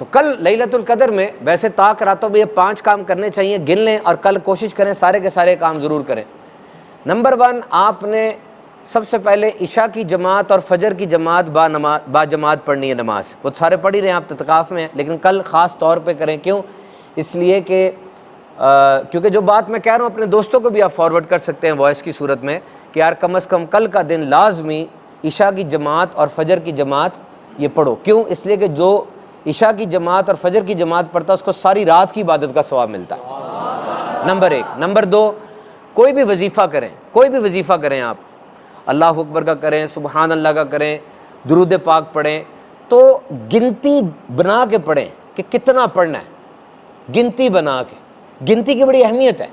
تو کل لیلۃ القدر میں ویسے طاق راتوں میں یہ 5 کام کرنے چاہیے، گن لیں اور کل کوشش کریں سارے کے سارے کام ضرور کریں۔ نمبر 1، آپ نے سب سے پہلے عشاء کی جماعت اور فجر کی جماعت با جماعت پڑھنی ہے نماز۔ وہ سارے پڑھ ہی رہے ہیں، آپ اعتکاف میں ہیں، لیکن کل خاص طور پہ کریں۔ کیوں؟ اس لیے کہ کیونکہ جو بات میں کہہ رہا ہوں اپنے دوستوں کو بھی آپ فارورڈ کر سکتے ہیں وائس کی صورت میں کہ یار کم از کم کل کا دن لازمی عشاء کی جماعت اور فجر کی جماعت یہ پڑھو۔ کیوں؟ اس لیے کہ جو عشاء کی جماعت اور فجر کی جماعت پڑھتا ہے اس کو ساری رات کی عبادت کا ثواب ملتا ہے، نمبر 1۔ نمبر 2، کوئی بھی وظیفہ کریں، کوئی بھی وظیفہ کریں، آپ اللہ اکبر کا کریں، سبحان اللہ کا کریں، درود پاک پڑھیں، تو گنتی بنا کے پڑھیں کہ کتنا پڑھنا ہے، گنتی بنا کے۔ گنتی کی بڑی اہمیت ہے۔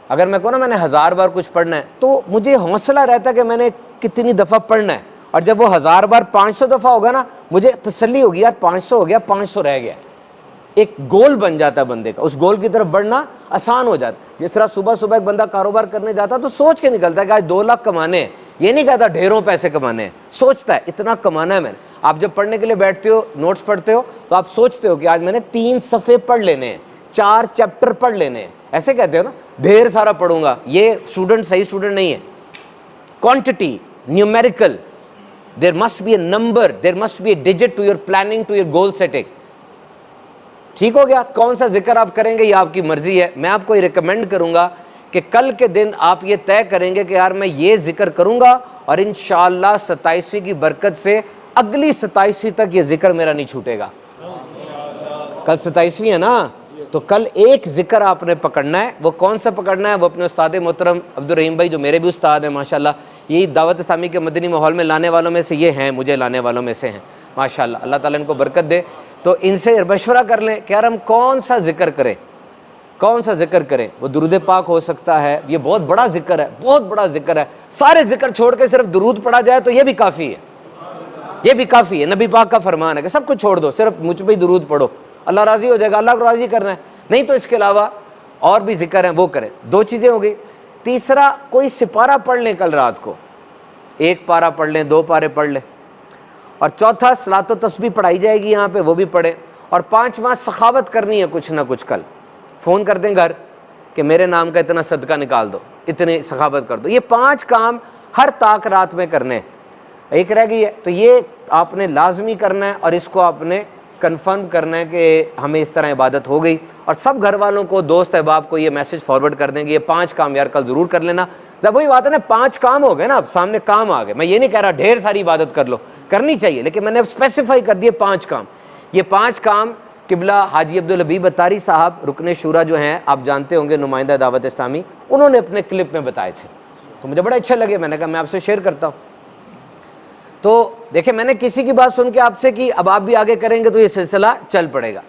اگر میں کہوں نا میں نے 1000 بار کچھ پڑھنا ہے تو مجھے حوصلہ رہتا ہے کہ میں نے کتنی دفعہ پڑھنا ہے، اور جب وہ 1000 بار 500 دفعہ ہوگا نا مجھے تسلی ہوگی یار 500 ہو گیا، 500 رہ گیا۔ ایک گول بن جاتا ہے بندے کا، اس گول کی طرف بڑھنا آسان ہو جاتا ہے۔ جس طرح صبح صبح ایک بندہ کاروبار کرنے جاتا ہے تو سوچ کے نکلتا ہے کہ آج 2 لاکھ کمانے ہیں، یہ نہیں کہتا ڈھیروں پیسے کمانے ہیں، سوچتا ہے اتنا کمانا ہے میں نے۔ آپ جب پڑھنے کے لیے بیٹھتے ہو، نوٹس پڑھتے ہو، تو آپ سوچتے ہو کہ آج میں نے 3 صفحے پڑھ لینے ہیں، 4 چیپٹر پڑھ لینے ہیں، ایسے کہتے ہو نا، ڈھیر سارا پڑھوں گا۔ یہ اسٹوڈنٹ صحیح اسٹوڈنٹ نہیں ہے۔ Quantity, numerical, there must be a number, there must be a digit to your planning, to your goal setting۔ ٹھیک ہو گیا؟ کون سا ذکر آپ کریں گے یہ آپ کی مرضی ہے۔ میں آپ کو یہ ریکمینڈ کروں گا کہ کل کے دن آپ یہ طے کریں گے کہ یار میں یہ ذکر کروں گا، اور انشاءاللہ 27ویں کی برکت سے اگلی 27ویں تک یہ ذکر میرا نہیں چھوٹے گا۔ کل 27ویں ہے نا، تو کل ایک ذکر آپ نے پکڑنا ہے۔ وہ کون سا پکڑنا ہے؟ وہ اپنے استاد محترم عبدالرحیم بھائی، جو میرے بھی استاد ہیں ماشاءاللہ، یہی دعوت اسلامی کے مدنی ماحول میں لانے والوں میں سے یہ ہیں، مجھے لانے والوں میں سے ہیں ماشاءاللہ، اللہ تعالیٰ ان کو برکت دے۔ تو ان سے مشورہ کر لیں کہ یار ہم کون سا ذکر کریں، کون سا ذکر کریں۔ وہ درود پاک ہو سکتا ہے، یہ بہت بڑا ذکر ہے، بہت بڑا ذکر ہے۔ سارے ذکر چھوڑ کے صرف درود پڑھا جائے تو یہ بھی کافی ہے، یہ بھی کافی ہے۔ نبی پاک کا فرمان ہے کہ سب کچھ چھوڑ دو، صرف مجھ پہ ہی درود پڑھو، اللہ راضی ہو جائے گا۔ اللہ کو راضی کرنا ہے، نہیں تو اس کے علاوہ اور بھی ذکر ہیں وہ کریں۔ 2 چیزیں ہو گئی۔ تیسرا، کوئی سپارہ پڑھ لیں کل رات کو، 1 پارہ پڑھ لیں، 2 پارے پڑھ لیں۔ اور چوتھا، صلاۃ و تسبیح پڑھائی جائے گی یہاں پہ، وہ بھی پڑھیں۔ اور 5واں، سخاوت کرنی ہے کچھ نہ کچھ۔ کل فون کر دیں گھر کہ میرے نام کا اتنا صدقہ نکال دو، اتنی سخاوت کر دو۔ یہ 5 کام ہر طاق رات میں کرنے ہیں۔ ایک رہ گئی ہے، تو یہ آپ نے لازمی کرنا ہے، اور اس کو آپ نے کنفرم کرنا ہے کہ ہمیں اس طرح عبادت ہو گئی، اور سب گھر والوں کو، دوست احباب کو یہ میسج فارورڈ کر دیں گے، یہ 5 کام یار کل ضرور کر لینا۔ جب وہی بات ہے نا، 5 کام ہو گئے نا، اب سامنے کام آ گئے۔ میں یہ نہیں کہہ رہا ڈھیر ساری عبادت کر لو، کرنی چاہیے، لیکن میں نے اسپیسیفائی کر دیے 5 کام۔ یہ 5 کام قبلہ حاجی عبدالحبیب اتاری صاحب رکن شورا جو ہیں، آپ جانتے ہوں گے، نمائندہ دعوت اسلامی، انہوں نے اپنے کلپ میں بتائے تھے، تو مجھے بڑا اچھا لگے، میں نے کہا میں آپ سے شیئر کرتا ہوں۔ تو دیکھیں، میں نے کسی کی بات سن کے آپ سے کی، اب آپ بھی آگے کریں گے تو یہ سلسلہ چل پڑے گا۔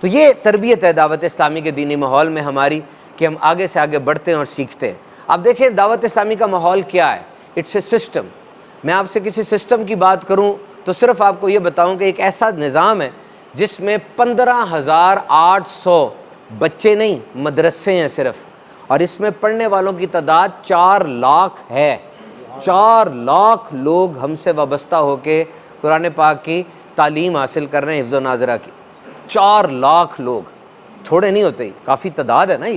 تو یہ تربیت ہے دعوت اسلامی کے دینی ماحول میں ہماری، کہ ہم آگے سے آگے بڑھتے ہیں اور سیکھتے ہیں۔ اب دیکھیں دعوت اسلامی کا ماحول کیا ہے، اٹس اے سسٹم۔ میں آپ سے کسی سسٹم کی بات کروں تو صرف آپ کو یہ بتاؤں کہ ایک ایسا نظام ہے جس میں 15,800 بچے نہیں، مدرسے ہیں صرف، اور اس میں پڑھنے والوں کی تعداد 4 لاکھ ہے۔ 4 لاکھ لوگ ہم سے وابستہ ہو کے قرآن پاک کی تعلیم حاصل کر رہے ہیں، حفظ و ناظرہ کی۔ 4 لاکھ لوگ، تھوڑے نہیں ہوتے، کافی تعداد ہے نا یہ۔